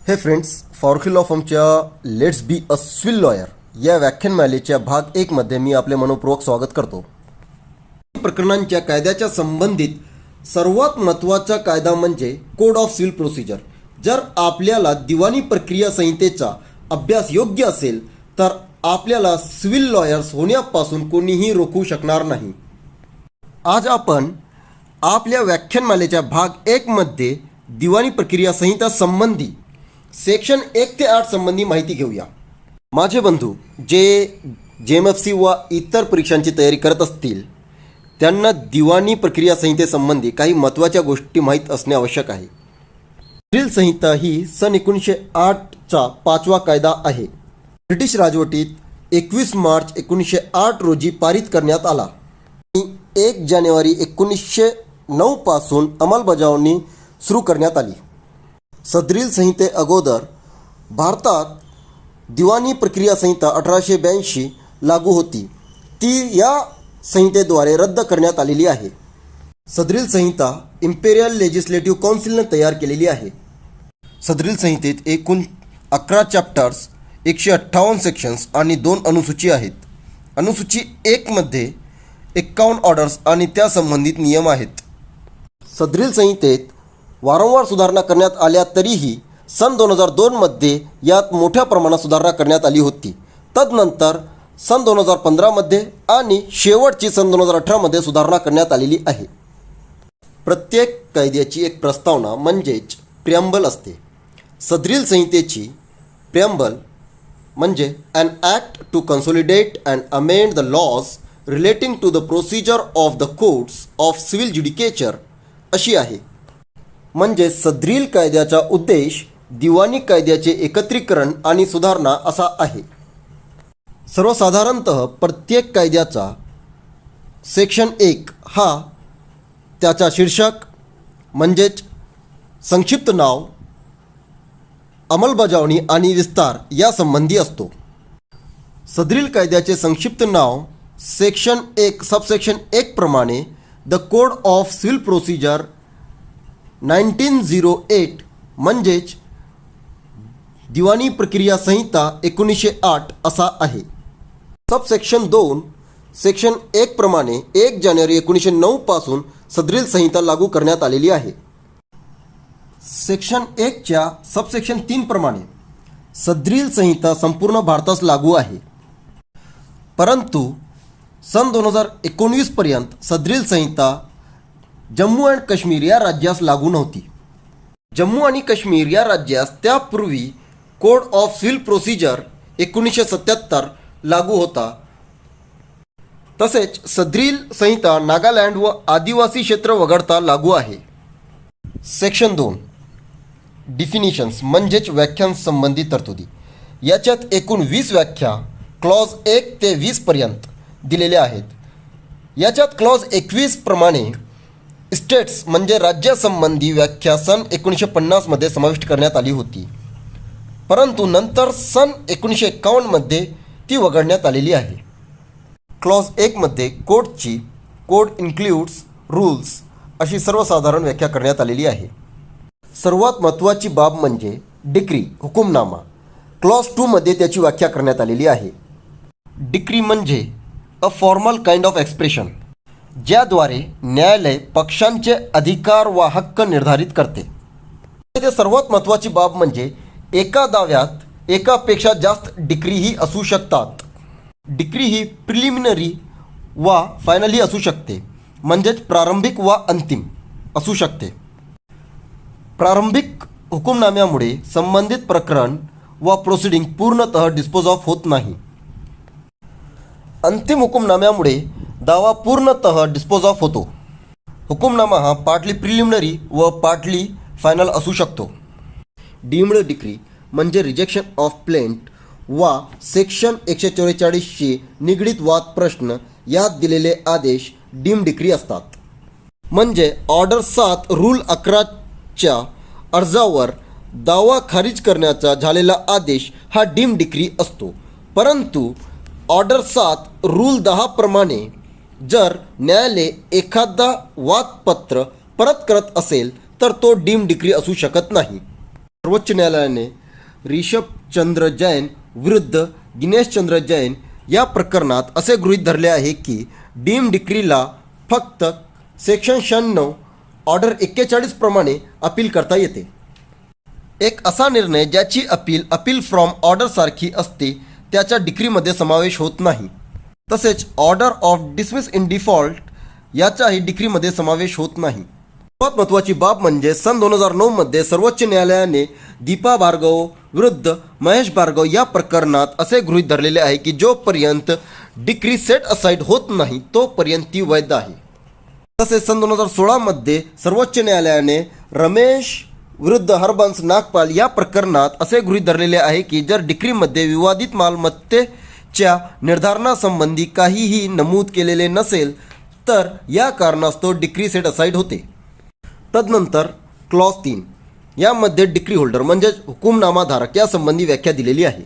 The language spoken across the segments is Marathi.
हे फ्रेंड्स, फॉर्क्यू लॉ फर्मच्या let's be a civil lawyer या व्याख्यानमालेच्या भाग 1 मध्ये मी आपले मनपूर्वक स्वागत करतो. प्रकरणांच्या कायद्याच्या संबंधित सर्वात महत्त्वाचा कायदा म्हणजे कोड ऑफ सिव्हिल प्रोसिजर. जर आपल्याला दिवाणी प्रक्रिया संहितेचा अभ्यास योग्य असेल तर आपल्याला सिव्हिल लॉयर्स होण्यापासून कोणीही रोखू शकणार नाही. आज आपण आपल्या व्याख्यानमालेच्या भाग 1 मध्ये दिवाणी प्रक्रिया संहिता संबंधी सेक्शन 1 ते 8 संबंधी माहिती घेऊया. माझे बंधू जे JMFC व इतर परीक्षांची तयारी करत असतील त्यांना दिवाणी प्रक्रिया संहितेसंबंधी काही महत्त्वाच्या गोष्टी माहीत असणे आवश्यक आहे. सिव्हिल संहिता ही सन 1908चा 5वा कायदा आहे. ब्रिटिश राजवटीत 21 मार्च 1908 रोजी पारित करण्यात आला आणि 1 जानेवारी 1909 पासून अंमलबजावणी सुरू करण्यात आली. सदरील संहिते अगोदर भारतात दिवाणी प्रक्रिया संहिता 1882 लागू होती. ती या संहितेद्वारे रद्द करण्यात आलेली आहे. सदरील संहिता इम्पेरियल लेजिस्लेटिव्ह काउन्सिलने तयार केलेली आहे. सदरील संहितेत एकूण 11 चॅप्टर्स, 158 सेक्शन्स आणि 2 अनुसूची आहेत. अनुसूची 1 मध्ये 51 ऑर्डर्स आणि त्या संबंधित नियम आहेत. सदरील संहितेत वारंवार सुधारणा करण्यात आल्या तरीही सन 2002 मध्ये यात मोठ्या प्रमाणात सुधारणा करण्यात आली होती. तदनंतर सन 2015 मध्ये आणि शेवटची सन 2018 मध्ये सुधारणा करण्यात आलेली आहे. प्रत्येक कायद्याची एक प्रस्तावना म्हणजेच प्रिॲम्बल असते. सदरील संहितेची प्रिॲम्बल म्हणजे an act to consolidate and amend the laws relating to the procedure of the courts of civil judicature अशी आहे. म्हणजे सदरील कायद्याचा उद्देश दिवाणी कायद्याचे एकत्रीकरण आणि सुधारणा असा आहे. सर्वसाधारणतः प्रत्येक कायद्याचा सेक्शन 1 हा त्याचा शीर्षक म्हणजेच संक्षिप्त नाव, अंमलबजावणी आणि विस्तार यासंबंधी असतो. सदरील कायद्याचे संक्षिप्त नाव सेक्शन 1 सबसेक्शन 1 प्रमाणे the code of civil procedure 1908 म्हणजेच दिवाणी प्रक्रिया संहिता 1908 असा आहे. सबसेक्शन 2 सेक्शन 1 प्रमाणे 1 जानेवारी 1909 पासून सदरील संहिता लागू करण्यात आलेली आहे. सेक्शन 1 च्या सबसेक्शन 3 प्रमाणे सदरील संहिता संपूर्ण भारतास लागू आहे. परंतु सन 2019 पर्यंत सदरील संहिता जम्मू आणि काश्मीर या राज्यास लागू नव्हती. जम्मू आणि काश्मीर या राज्यास त्यापूर्वी कोड ऑफ सिव्हिल प्रोसिजर 1977 लागू होता. तसेच सदरील संहिता नागालँड व आदिवासी क्षेत्र वगळता लागू आहे. सेक्शन 2 डिफिनिशन्स म्हणजेच व्याख्यांसंबंधी तरतुदी. याच्यात एकूण 20 व्याख्या क्लॉज 1 ते 20 पर्यंत दिलेल्या आहेत. याच्यात क्लॉज 21 प्रमाणे स्टेट्स म्हणजे राज्यासंबंधी व्याख्या सन 1950 मध्ये समाविष्ट करण्यात आली होती. परंतु नंतर सन 1951 मध्ये ती वगळण्यात आलेली आहे. क्लॉज 1 मध्ये कोडची कोड इन्क्ल्यूड्स रूल्स अशी सर्वसाधारण व्याख्या करण्यात आलेली आहे. सर्वात महत्त्वाची बाब म्हणजे डिक्री हुकुमनामा. क्लॉज 2 मध्ये त्याची व्याख्या करण्यात आलेली आहे. डिक्री म्हणजे a formal kind of expression ज्याद्वारे न्यायालय पक्षांचे अधिकार व हक्क निर्धारित करते. इथे सर्वात महत्त्वाची बाब म्हणजे एका दाव्यात एकापेक्षा जास्त डिक्रीही असू शकतात. डिक्री ही प्रिलिमिनरी वा फायनलही असू शकते, म्हणजेच प्रारंभिक वा अंतिम असू शकते. प्रारंभिक हुकुमनाम्यामुळे संबंधित प्रकरण वा प्रोसिडिंग पूर्णतः डिस्पोज ऑफ होत नाही. अंतिम हुकुमनाम्यामुळे दावा पूर्णतः डिस्पोज ऑफ होतो. हुकुमनामा हा पार्टली प्रिलिमिनरी व पार्टली फायनल असू शकतो. डीम्ड डिक्री म्हणजे रिजेक्शन ऑफ प्लेंट वा सेक्शन 144शी निगडीत वाद प्रश्न यात दिलेले आदेश डीम डिक्री असतात. म्हणजे ऑर्डर 7 रूल 11च्या अर्जावर दावा खारिज करण्याचा झालेला आदेश हा डीम डिक्री असतो. परंतु ऑर्डर 7 रूल 10 प्रमाणे जर न्यायालय एखादा वादपत्र परत करत असेल तर तो डीम डिक्री असू शकत नाही. सर्वोच्च न्यायालयाने ऋषभ चंद्र जैन विरुद्ध दिनेश चंद्र जैन या प्रकरणात असे गृहीत धरले आहे की डीम डिक्रीला फक्त सेक्शन 96 ऑर्डर 41 प्रमाणे अपील करता येते. एक असा निर्णय ज्याची अपील फ्रॉम ऑर्डरसारखी असते त्याच्या डिक्रीमध्ये समावेश होत नाही. तसेच order of dismiss in default याचाही डिक्रीमध्ये समावेश होत नाही. सर्वात महत्त्वाची बाब म्हणजे सन 2009 मध्ये सर्वोच्च न्यायालयाने दीपा भार्गव विरुद्ध महेश भार्गव या प्रकरणात असे गृहीत धरलेले आहे की जोपर्यंत डिक्री सेट असाइड होत नाही तोपर्यंत ती वैध आहे. तसेच सन 2016 मध्ये सर्वोच्च न्यायालयाने रमेश विरुद्ध हरबंस नागपाल या प्रकरणात असे गृहीत धरलेले आहे की जर डिक्रीमध्ये विवादित मालमत्तेच्या निर्धारणासंबंधी काहीही नमूद केलेले नसेल तर या कारणास्तव डिक्री सेट असाइड होते. तदनंतर क्लॉज 3 यामध्ये डिक्री होल्डर म्हणजेच हुकुमनामाधारक यासंबंधी व्याख्या दिलेली आहे.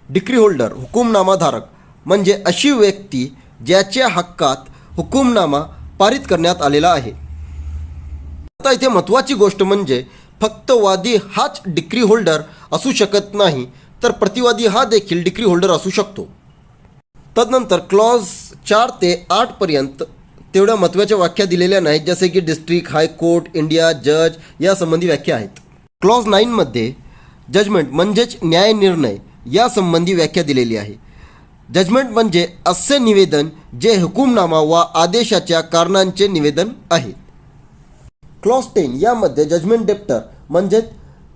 डिक्री होल्डर हुकुमनामाधारक म्हणजे अशी व्यक्ती ज्याच्या हक्कात हुकुमनामा पारित करण्यात आलेला आहे. आता इथे महत्त्वाची गोष्ट म्हणजे फक्त वादी हाच डिक्री होल्डर असू शकत नाही तर प्रतिवादी हा देखील डिक्री होल्डर असू शकतो. तदनंतर क्लॉज 4 ते 8 पर्यंत तेवढ्या महत्त्वाच्या व्याख्या दिलेल्या नाहीत जसे की डिस्ट्रिक्ट, हायकोर्ट, इंडिया, जज यासंबंधी व्याख्या आहेत. क्लॉज 9 मध्ये जजमेंट म्हणजेच न्यायनिर्णय यासंबंधी व्याख्या दिलेली आहे. जजमेंट म्हणजे असे निवेदन जे हुकुमनामा वा आदेशाच्या कारणांचे निवेदन आहे. क्लॉज 10 यामध्ये जजमेंट डेप्टर म्हणजेच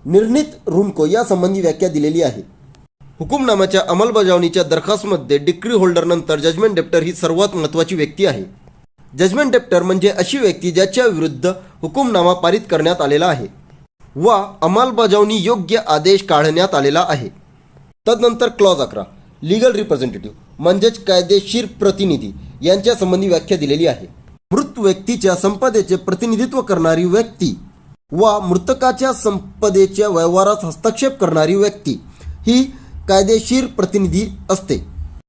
निर्णीत ऋणको यासंबंधी व्याख्या दिलेली आहे. हुकुमनाम्याच्या अंमलबजावणीच्या दरखास्तमध्ये डिक्री होल्डरनंतर जजमेंट डेप्टर ही सर्वात महत्त्वाची व्यक्ती आहे. जजमेंट डेप्टर म्हणजे अशी व्यक्ती ज्याच्या विरुद्ध हुकुमनामा पारित करण्यात आलेला आहे वा अंमलबजावणी योग्य आदेश काढण्यात आलेला आहे. तदनंतर क्लॉज 11 लीगल रिप्रेझेंटेटिव्ह म्हणजेच कायदेशीर प्रतिनिधी यांच्या संबंधी व्याख्या दिलेली आहे. मृत व्यक्तीच्या संपदेचे प्रतिनिधित्व करणारी व्यक्ती वा मृतकाच्या संपदेच्या व्यवहारात हस्तक्षेप करणारी व्यक्ती ही कायदेशीर प्रतिनिधी असते.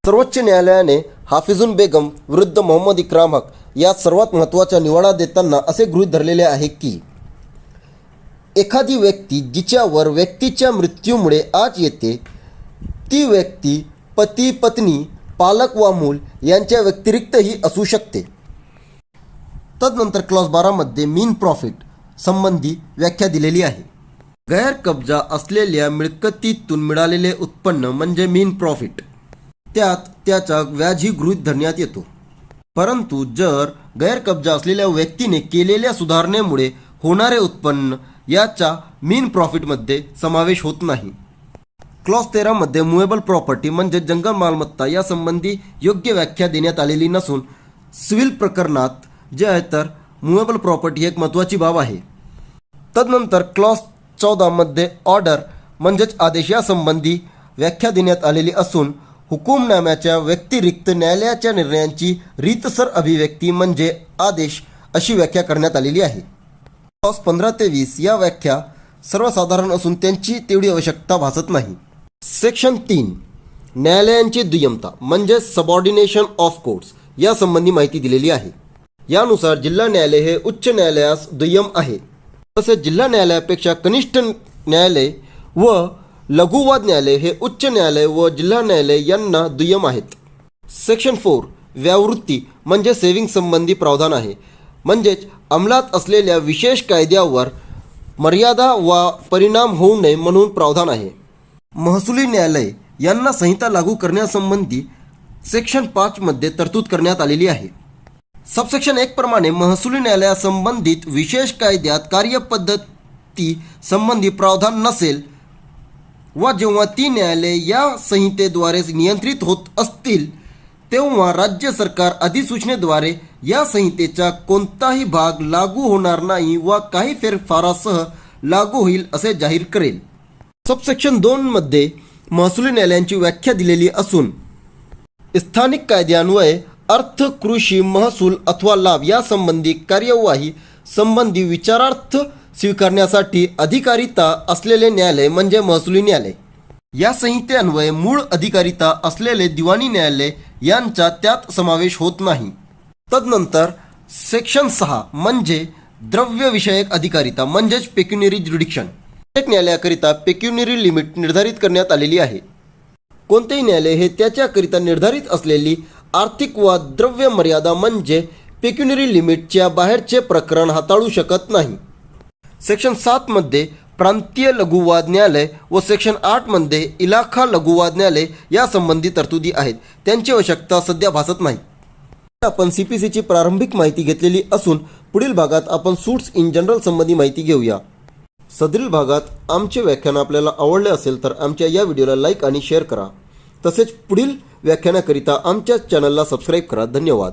सर्वोच्च न्यायालयाने हाफिजुन बेगम विरुद्ध मोहम्मद इक्राम हक या सर्वात महत्त्वाच्या निवाडा देताना असे गृहीत धरलेले आहे की एखादी व्यक्ती जिच्यावर व्यक्तीच्या मृत्यूमुळे आज येते ती व्यक्ती पती, पत्नी, पालक वा मूल यांच्या व्यतिरिक्तही असू शकते. तदनंतर क्लॉज 12 मध्ये मीन प्रॉफिट संबंधी व्याख्या दिलेली आहे. गैरकब्जा असलेल्या मिळकतीतून मिळालेले उत्पन्न म्हणजे मीन प्रॉफिट त्यात त्याचा व्याजही गृहीत धरण्यात येतो. परंतु जर गैरकब्जा असलेल्या व्यक्तीने केलेल्या सुधारणेमुळे होणारे उत्पन्न याचा मीन प्रॉफिटमध्ये समावेश होत नाही. क्लॉज 13 मध्ये मुवेबल प्रॉपर्टी म्हणजे जंगम मालमत्ता यासंबंधी योग्य व्याख्या देण्यात आलेली नसून सिव्हिल प्रकरणात जे आहे तर मुवेबल प्रॉपर्टी एक महत्त्वाची बाब आहे. तदनंतर क्लॉज 14 मध्ये ऑर्डर म्हणजेच आदेश यासंबंधी व्याख्या देण्यात आलेली असून हुकुमनाम्याच्या व्यतिरिक्त न्यायालयाच्या निर्णयांची रीतसर अभिव्यक्ती म्हणजे आदेश अशी व्याख्या करण्यात आलेली आहे. क्लॉज 15 ते 20 या व्याख्या सर्वसाधारण असून त्यांची तेवढी आवश्यकता भासत नाही. सेक्शन 3 न्यायालयांची दुय्यमता म्हणजे सबऑर्डिनेशन ऑफ कोर्ट्स यासंबंधी माहिती दिलेली आहे. यानुसार जिल्हा न्यायालय हे उच्च न्यायालयास दुय्यम आहे. तसेच जिल्हा न्यायालयापेक्षा कनिष्ठ न्यायालय व लघुवाद न्यायालय हे उच्च न्यायालय व जिल्हा न्यायालय यांना दुय्यम आहेत. सेक्शन 4 व्यावृत्ती म्हणजे सेव्हिंग संबंधी प्रावधान आहे. म्हणजेच अंमलात असलेल्या विशेष कायद्यावर मर्यादा वा परिणाम होऊ नये म्हणून प्रावधान आहे. महसुली न्यायालय यांना संहिता लागू करण्यासंबंधी सेक्शन 5 मध्ये तरतूद करण्यात आलेली आहे. सबसेक्शन 1 प्रमाणे महसुली न्यायालयासंबंधित विशेष कायद्यात कार्यपद्धती संबंधी प्रावधान नसेल व जेव्हा ती न्यायालय या संहितेद्वारे नियंत्रित होत असतील तेव्हा राज्य सरकार अधिसूचनेद्वारे या संहितेचा कोणताही भाग लागू होणार नाही व काही फेरफारासह लागू होईल असे जाहीर करेल. सबसेक्शन 2 मध्ये महसुली न्यायालयांची व्याख्या दिलेली असून स्थानिक कायद्यान्वये अर्थ, कृषी, महसूल अथवा लाभ यासंबंधी कार्यवाही संबंधी विचारार्थ स्वीकारण्यासाठी अधिकारिता असलेले न्यायालय म्हणजे महसुली न्यायालय. या संहितेन्वये मूळ अधिकारिता असलेले दिवाणी न्यायालय यांचा त्यात समावेश होत नाही. तदनंतर सेक्शन 6 म्हणजे द्रव्यविषयक अधिकारिता म्हणजेच पेक्युनरी ज्युरिडिक्शन. प्रत्येक न्यायालयाकरिता पेक्युनिरी लिमिट निर्धारित करण्यात आलेली आहे. कोणतेही न्यायालय हे त्याच्याकरिता निर्धारित असलेली आर्थिक वा द्रव्य मर्यादा म्हणजे पेक्युनिरी लिमिटच्या बाहेरचे प्रकरण हाताळू शकत नाही. सेक्शन 7 मध्ये प्रांतीय लघुवाद न्यायालय व सेक्शन 8 मध्ये इलाखा लघुवाद न्यायालय यासंबंधी तरतुदी आहेत. त्यांची आवश्यकता सध्या भासत नाही. आपण CPCची प्रारंभिक माहिती घेतलेली असून पुढील भागात आपण सूट्स इन जनरल संबंधी माहिती घेऊया. सदरील भागात आमचे व्याख्यान आपल्याला आवडले असेल तर आमच्या या व्हिडिओला लाईक आणि शेअर करा. तसेच पुढील व्याख्यानाकरिता आमच्या चॅनलला सबस्क्राईब करा. धन्यवाद.